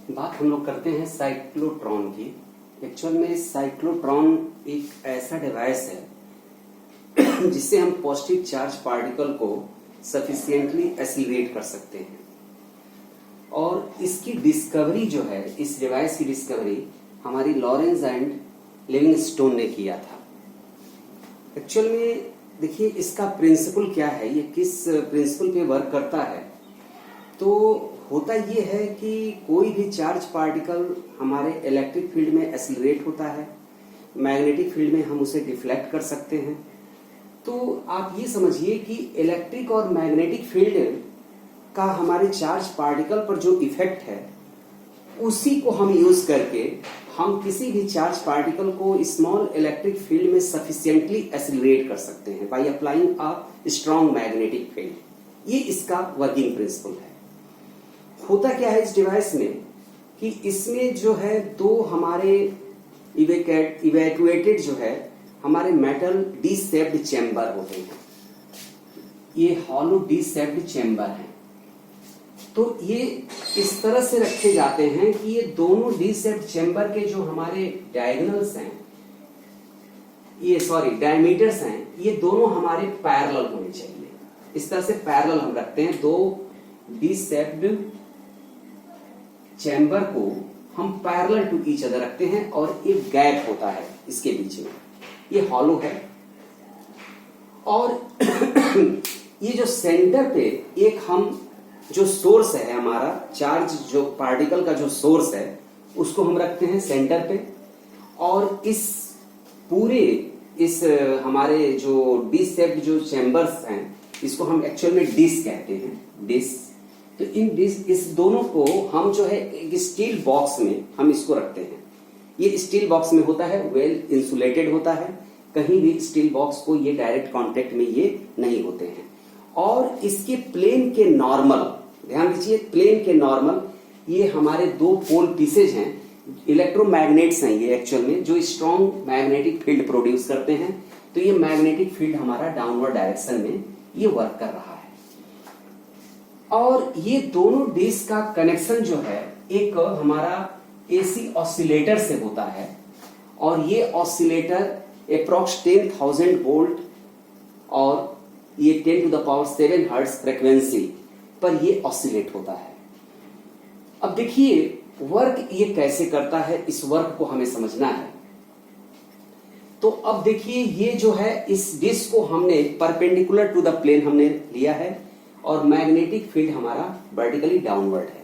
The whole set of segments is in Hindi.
बात हम लोग करते हैं साइक्लोट्रॉन की। एक्चुअल में साइक्लोट्रॉन एक ऐसा डिवाइस है जिससे हम पॉजिटिव चार्ज पार्टिकल को सफिशिएंटली एक्सीलरेट कर सकते हैं। और इसकी डिस्कवरी जो है, इस डिवाइस की डिस्कवरी हमारी लॉरेंस एंड लिविंगस्टोन ने किया था। एक्चुअल में देखिए इसका प्रिंसिपल क्या है, ये किस प्रिंसिपल पे वर्क करता है। तो होता ये है कि कोई भी चार्ज पार्टिकल हमारे इलेक्ट्रिक फील्ड में एक्सीलरेट होता है, मैग्नेटिक फील्ड में हम उसे डिफ्लेक्ट कर सकते हैं। तो आप ये समझिए कि इलेक्ट्रिक और मैग्नेटिक फील्ड का हमारे चार्ज पार्टिकल पर जो इफेक्ट है उसी को हम यूज करके हम किसी भी चार्ज पार्टिकल को स्मॉल इलेक्ट्रिक फील्ड में सफिशिएंटली एक्सीलरेट कर सकते हैं by applying a strong magnetic field. ये इसका वर्किंग प्रिंसिपल है। होता क्या है इस डिवाइस में कि इसमें जो है दो हमारे इवैक्यूएटेड जो है हमारे मेटल डी शेप्ड चैम्बर होते हैं। ये हॉलो डी शेप्ड चैम्बर है। तो ये इस तरह से रखे जाते हैं कि ये दोनों डी शेप्ड चैम्बर के जो हमारे डायगोनल्स हैं, डायमीटर्स हैं, ये दोनों हमारे पैरेलल होने चाहिए। इस तरह से पैरेलल हम रखते हैं। दो डी शेप्ड चैम्बर को हम पैरेलल टू ईच अदर रखते हैं और एक गैप होता है इसके बीच में। ये हॉलो है और ये जो सेंटर पे एक हम जो सोर्स है हमारा चार्ज, जो पार्टिकल का जो सोर्स है उसको हम रखते हैं सेंटर पे। और इस पूरे इस हमारे जो डी शेप्ड जो चैम्बर्स हैं इसको हम एक्चुअल में डिश कहते हैं, डिश। तो इन डिश, इस दोनों को हम जो है एक स्टील बॉक्स में हम इसको रखते हैं। ये स्टील बॉक्स में होता है, वेल इंसुलेटेड होता है। कहीं भी स्टील बॉक्स को ये डायरेक्ट कांटेक्ट में ये नहीं होते हैं। और इसके प्लेन के नॉर्मल, ध्यान दीजिए, प्लेन के नॉर्मल ये हमारे दो पोल पीसेज हैं, इलेक्ट्रोमैग्नेट्स हैं ये एक्चुअल में, जो स्ट्रॉन्ग मैग्नेटिक फील्ड प्रोड्यूस करते हैं। तो ये मैग्नेटिक फील्ड हमारा डाउनवर्ड डायरेक्शन में ये वर्क कर रहा है। और ये दोनों डिश का कनेक्शन जो है एक हमारा एसी ऑसिलेटर से होता है। और ये ऑसिलेटर अप्रॉक्स 10,000 वोल्ट और ये 10 to the power 7 hertz frequency पर ये ऑसिलेट होता है। अब देखिए वर्क ये कैसे करता है, इस वर्क को हमें समझना है। तो अब देखिए ये जो है इस डिस्क को हमने परपेंडिकुलर टू द प्लेन हमने लिया है और मैग्नेटिक फील्ड हमारा वर्टिकली डाउनवर्ड है।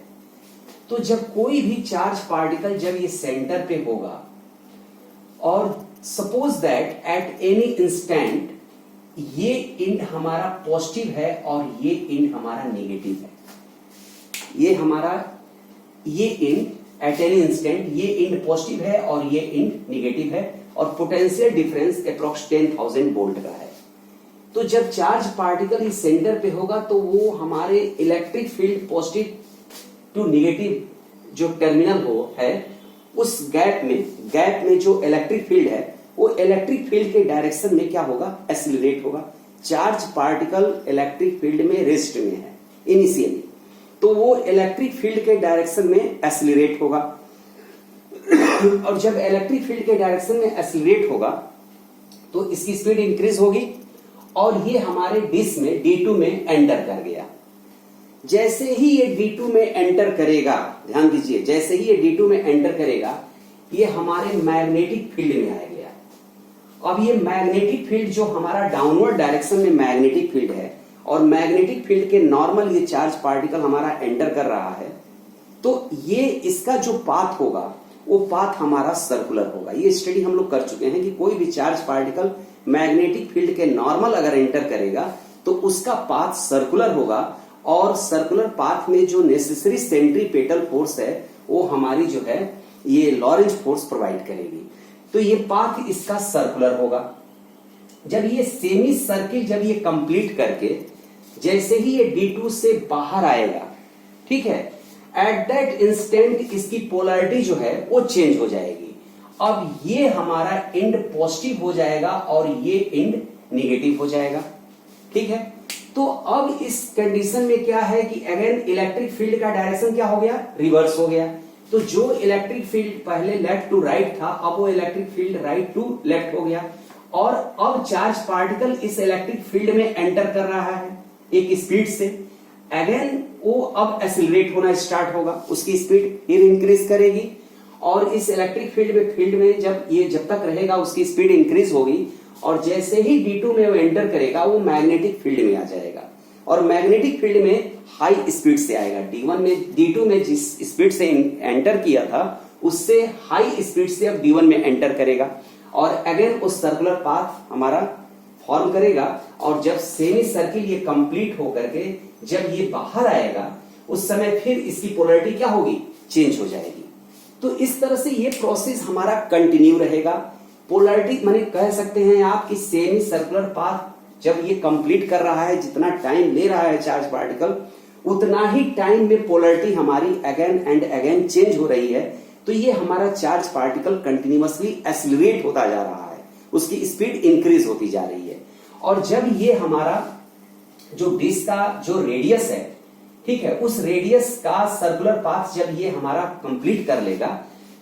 तो जब कोई भी चार्ज पार्टिकल जब ये सेंटर पे होगा और suppose that at any instant ये इंड हमारा पॉजिटिव है और ये इंड हमारा नेगेटिव है। ये हमारा ये इंड एट एनी इंस्टेंट ये इंड पॉजिटिव है और ये इंड नेगेटिव है और पोटेंशियल डिफरेंस अप्रॉक्स 10,000 वोल्ट का है। तो जब चार्ज पार्टिकल इस सेंटर पे होगा तो वो हमारे electric field positive to negative जो टर्मिनल हो है उस गैप में जो इलेक्ट्रिक फील्ड है वो इलेक्ट्रिक फील्ड के डायरेक्शन में क्या होगा, एक्सीलरेट होगा। चार्ज पार्टिकल इलेक्ट्रिक फील्ड में रेस्ट में है इनिशियली, तो वो इलेक्ट्रिक फील्ड के डायरेक्शन में एक्सीलरेट होगा। और जब इलेक्ट्रिक फील्ड के डायरेक्शन में एक्सीलरेट होगा तो इसकी स्पीड इंक्रीज होगी और ये हमारे डिस्क में D2 में एंटर कर गया। जैसे ही ये D2 में एंटर करेगा, ध्यान दीजिए, जैसे ही ये D2 में एंटर करेगा ये हमारे मैग्नेटिक फील्ड में आ गया। अब ये मैग्नेटिक फील्ड जो हमारा डाउनवर्ड डायरेक्शन में मैग्नेटिक फील्ड है और मैग्नेटिक फील्ड के नॉर्मल ये चार्ज पार्टिकल हमारा एंटर कर रहा है, तो ये इसका जो पाथ होगा वो पाथ हमारा सर्कुलर होगा। ये स्टडी हम लोग कर चुके हैं कि कोई भी चार्ज पार्टिकल मैग्नेटिक फील्ड के नॉर्मल अगर एंटर करेगा तो उसका पाथ सर्कुलर होगा और सर्कुलर पाथ में जो नेसेसरी सेंट्रीपेटल फोर्स है वो हमारी जो है ये लॉरेंज फोर्स प्रोवाइड करेगी। तो ये पाथ इसका सर्कुलर होगा। जब ये सेमी सर्किल जब ये कंप्लीट करके जैसे ही ये D2 से बाहर आएगा, ठीक है, एट दैट इंस्टेंट इसकी पोलैरिटी जो है वो चेंज हो जाएगी। अब ये हमारा एंड पॉजिटिव हो जाएगा और ये एंड नेगेटिव हो जाएगा, ठीक है। तो अब इस कंडीशन में क्या है कि अगेन इलेक्ट्रिक फील्ड का डायरेक्शन क्या हो गया, रिवर्स हो गया। तो जो इलेक्ट्रिक फील्ड पहले लेफ्ट टू राइट था, अब वो electric field right to left हो गया, और अब चार्ज पार्टिकल इस इलेक्ट्रिक फील्ड में एंटर कर रहा है एक स्पीड से। अगेन वो अब एक्सिलरेट होना स्टार्ट होगा, उसकी स्पीड फिर इंक्रीज करेगी, और इस इलेक्ट्रिक फील्ड में जब तक रहेगा उसकी स्पीड इंक्रीज होगी, और जैसे ही D2 में वो एंटर करेगा वो मैग्नेटिक फील्ड में आ जाएगा, और मैग्नेटिक फील्ड में हाई स्पीड से आएगा। D2 में जिस स्पीड से एंटर किया था उससे हाई स्पीड से अब D1 में एंटर करेगा, और अगेन उस सर्कुलर पाथ हमारा फॉर्म करेगा, और जब सेमी सर्किल ये कंप्लीट होकर के जब ये बाहर आएगा उस समय फिर इसकी पोलैरिटी क्या होगी, चेंज हो जाएगी। तो इस तरह से ये प्रोसेस हमारा कंटिन्यू रहेगा। पोलैरिटी माने कह सकते हैं आप कि सेमी सर्कुलर पाथ जब ये कंप्लीट कर रहा है, जितना टाइम ले रहा है चार्ज पार्टिकल, उतना ही टाइम में पोलैरिटी हमारी अगेन एंड अगेन चेंज हो रही है। तो ये हमारा चार्ज पार्टिकल कंटिन्यूअसली एक्सिलरेट होता जा रहा है, उसकी स्पीड इंक्रीज होती जा रही है। और जब ये हमारा जो डिस्क का जो रेडियस है, ठीक है, उस रेडियस का सर्कुलर पाथ जब ये हमारा कंप्लीट कर लेगा,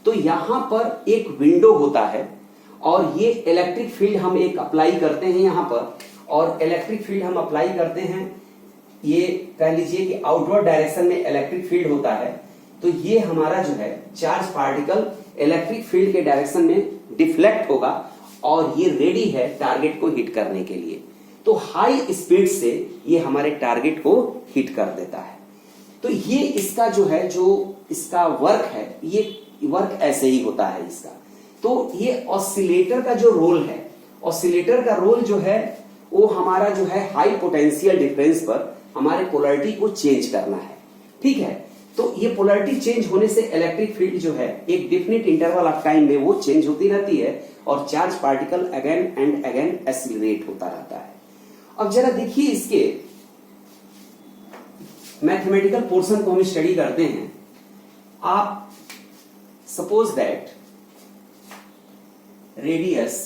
तो यहां पर एक विंडो होता है, और ये इलेक्ट्रिक फील्ड हम एक अप्लाई करते हैं यहां पर, और इलेक्ट्रिक फील्ड हम अप्लाई करते हैं, ये कह लीजिए कि आउटवर्ड डायरेक्शन में इलेक्ट्रिक फील्ड होता है। तो ये हमारा जो है चार्ज पार्टिकल इलेक्ट्रिक फील्ड के डायरेक्शन में डिफ्लेक्ट होगा, और ये रेडी है टारगेट को हिट करने के लिए। तो हाई स्पीड से ये हमारे टारगेट को हिट कर देता है। तो ये इसका जो है, जो इसका वर्क है, ये वर्क ऐसे ही होता है इसका। तो ये ऑसिलेटर का जो रोल है, ऑसिलेटर का रोल जो है वो हमारा जो है हाई पोटेंशियल डिफरेंस पर हमारे पोलैरिटी को चेंज करना है, ठीक है। तो ये पोलैरिटी चेंज होने से इलेक्ट्रिक फील्ड जो है एक डिफिनिट इंटरवल ऑफ टाइम में वो चेंज होती रहती है, और charge particle again and again accelerate होता रहता है। अब जरा देखिए इसके मैथमेटिकल पोर्शन को हम स्टडी करते हैं। आप suppose that radius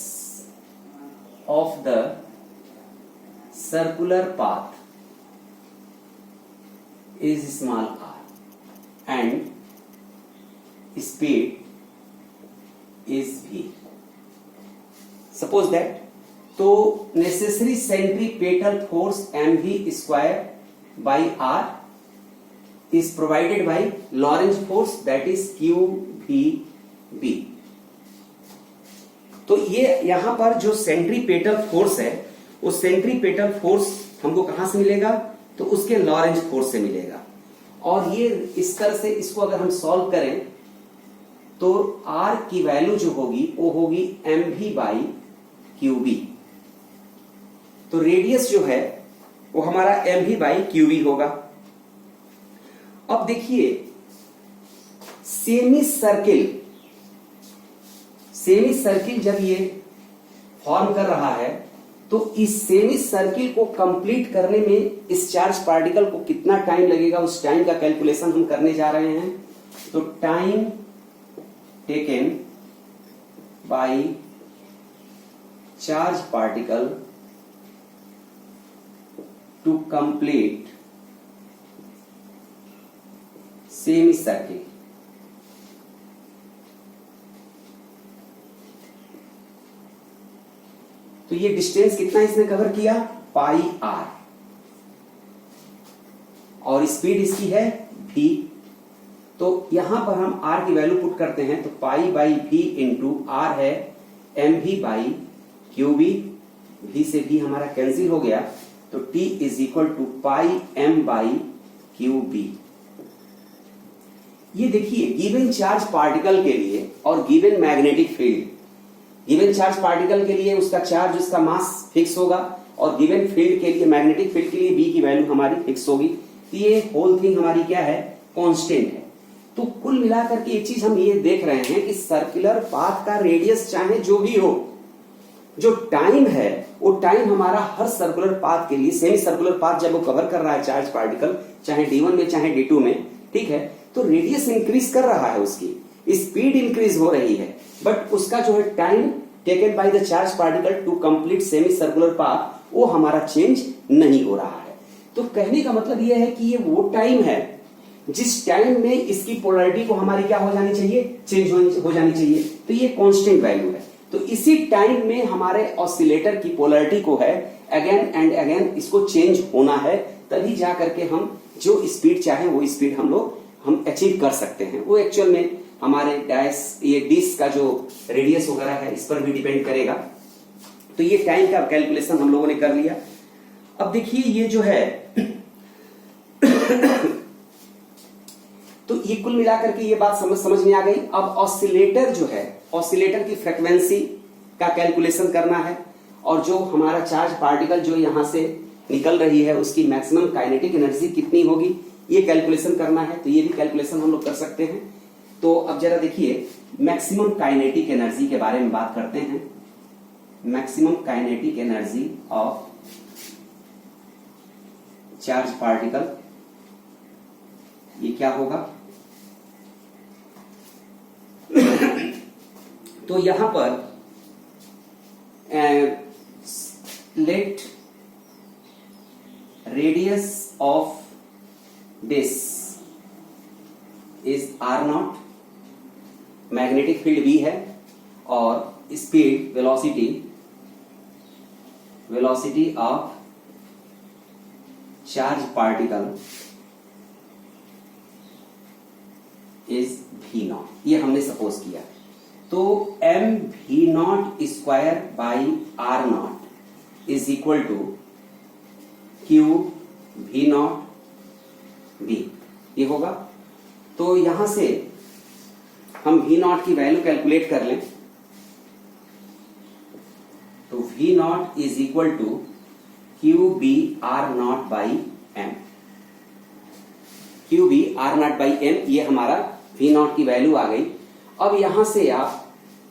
of the circular path is small r and speed is v. Suppose that, तो necessary centripetal force mv square by r is provided by Lorentz force, that is qvb. तो ये यहां पर जो सेंट्रीपेटल फोर्स है, उस सेंट्रीपेटल फोर्स हमको कहां से मिलेगा, तो उसके लॉरेंज फोर्स से मिलेगा। और ये इस तरह से इसको अगर हम सॉल्व करें तो R की वैल्यू जो होगी वो होगी mv बाई qb। तो रेडियस जो है वो हमारा mv बाई qb होगा। अब देखिए सेमी सर्किल जब ये फॉर्म कर रहा है, तो इस सेमी सर्किल को कंप्लीट करने में इस चार्ज पार्टिकल को कितना टाइम लगेगा, उस टाइम का कैलकुलेशन हम करने जा रहे हैं। तो time taken by charge particle to complete semi circle. तो ये डिस्टेंस कितना इसने कवर किया, पाई आर, और स्पीड इसकी है v। तो यहां पर हम r की वैल्यू पुट करते हैं, तो pi by v into R है mv बाई qb। v से v हमारा कैंसिल हो गया, तो t is equal to pi m by qb। ये देखिए गिवन चार्ज पार्टिकल के लिए और given magnetic field, given charge particle के लिए उसका चार्ज, उसका मास फिक्स होगा, और गिवन फील्ड के लिए, मैग्नेटिक फील्ड के लिए v की वैल्यू हमारी फिक्स होगी। तो ये होल थिंग हमारी क्या है, कांस्टेंट है। तो कुल मिलाकर के एक चीज हम ये देख रहे हैं कि सर्कुलर पाथ का रेडियस चाहे जो भी हो, जो टाइम है वो टाइम हमारा हर सर्कुलर पाथ के लिए, सेमी सर्कुलर पाथ जब वो कवर कर रहा है चार्ज पार्टिकल, चाहे D1 में चाहे D2 में, ठीक है, तो रेडियस इंक्रीज कर रहा है, उसकी स्पीड इंक्रीज हो रही है, बट उसका जो है time taken by the charge particle to complete semi circular path वो हमारा चेंज नहीं हो रहा है। तो कहने का मतलब यह है कि ये वो टाइम है जिस टाइम में इसकी पोलैरिटी को हमारी क्या हो जानी चाहिए, चेंज हो जानी चाहिए, तो ये कांस्टेंट वैल्यू है। तो इसी टाइम में हमारे ऑसिलेटर की पोलैरिटी को है अगेन एंड अगेन इसको चेंज होना है, तभी जा करके हम जो स्पीड चाहे वो स्पीड हम अचीव कर सकते हैं। वो एक्चुअल में हमारे ये डिस्क का जो रेडियस वगैरह है इस पर भी डिपेंड करेगा। तो ये टाइम का कैलकुलेशन हम लोगों ने कर लिया। अब देखिए ये जो है तो ये कुल मिलाकर के ये बात समझ में आ गई। अब ऑसिलेटर जो है, ऑसिलेटर की फ्रीक्वेंसी का कैलकुलेशन करना है, और जो हमारा चार्ज पार्टिकल जो यहां से निकल रही है उसकी मैक्सिमम काइनेटिक एनर्जी कितनी होगी ये कैलकुलेशन करना है। तो ये भी कैलकुलेशन हम लोग कर सकते हैं। तो अब जरा देखिए मैक्सिमम काइनेटिक एनर्जी के बारे में बात करते हैं। Maximum kinetic energy of charge particle, ये क्या होगा? तो यहां पर let radius of this is r0, magnetic field V है, और speed velocity of charge particle is v0, ये हमने सपोज किया। तो m v0 square by r0 is equal to q v0 v, ये होगा। तो यहां से हम v0 की वैल्यू कैलकुलेट कर लें। तो v0 is equal to QB R0 by M, QB R0 by M, ये हमारा v0 की वैल्यू आ गई। अब यहां से आप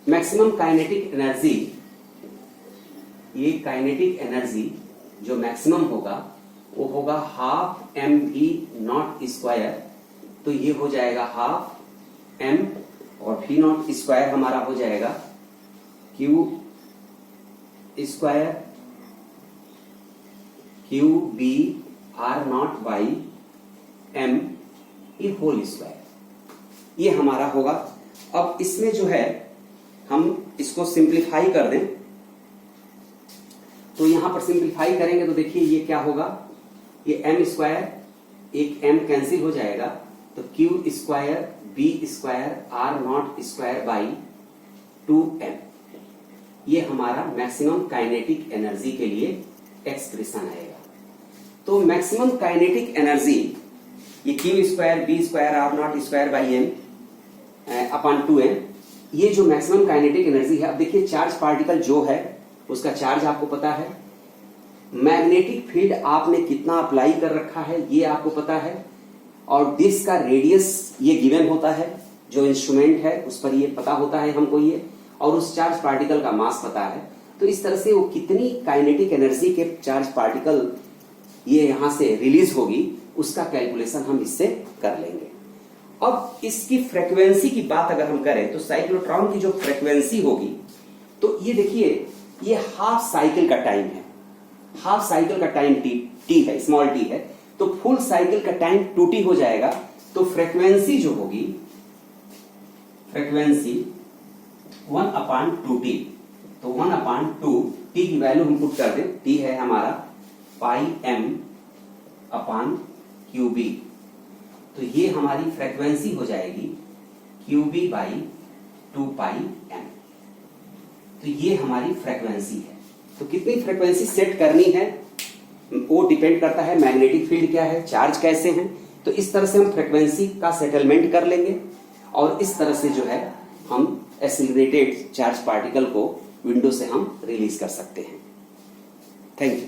मैक्सिमम काइनेटिक एनर्जी, ये काइनेटिक एनर्जी जो मैक्सिमम होगा वो होगा हाफ mv0 स्क्वायर, तो ये हो जाएगा हाफ m, और v0 स्क्वायर हमारा हो जाएगा q square QB R0 by M, ये होल स्क्वायर, ये हमारा होगा। अब इसमें जो है हम इसको सिंप्लीफाई कर दें, तो यहां पर सिंप्लीफाई करेंगे तो देखिए ये क्या होगा, ये m स्क्वायर, एक m कैंसिल हो जाएगा, तो Q square B square R0 square by 2M, ये हमारा मैक्सिमम काइनेटिक एनर्जी के लिए एक्सप्रेशन आएगा। तो मैक्सिमम काइनेटिक एनर्जी ये Q square B square R0 square by M upon 2M, ये जो मैक्सिमम काइनेटिक एनर्जी है। अब देखिए चार्ज पार्टिकल जो है उसका चार्ज आपको पता है, मैग्नेटिक फील्ड आपने कितना अप्लाई कर रखा है ये आपको पता है, और डिस्क का रेडियस ये गिवन होता है, जो इंस्ट्रूमेंट है उस पर ये पता होता है हमको ये, और उस चार्ज पार्टिकल का मास पता है। तो इस तरह से वो कितनी काइनेटिक एनर्जी के चार्ज पार्टिकल ये यहां से रिलीज होगी उसका कैलकुलेशन हम इससे कर लेंगे। अब इसकी फ्रीक्वेंसी की बात अगर हम करें तो साइक्लोट्रॉन की जो फ्रीक्वेंसी होगी, तो ये देखिए ये हाफ साइकिल का टाइम है, हाफ साइकिल का टाइम टी है, स्मॉल टी है, तो फुल साइकिल का टाइम 2t हो जाएगा। तो फ्रीक्वेंसी जो होगी, फ्रीक्वेंसी 1/2t, तो 1/2 t की वैल्यू हम पुट कर दें, t है हमारा पाई m अपान QB, तो ये हमारी फ्रीक्वेंसी हो जाएगी QB बाई 2 पाई m, तो ये हमारी फ्रीक्वेंसी है। तो कितनी फ्रीक्वेंसी सेट करनी है वो डिपेंड करता है मैग्नेटिक फील्ड क्या है, चार्ज कैसे हैं। तो इस तरह से हम फ्रीक्वेंसी का सेटलमेंट कर लेंगे, और इस तरह से जो है हम एक्सीलरेटेड चार्ज पार्टिकल को विंडो से हम रिलीज कर सकते हैं। Thank you.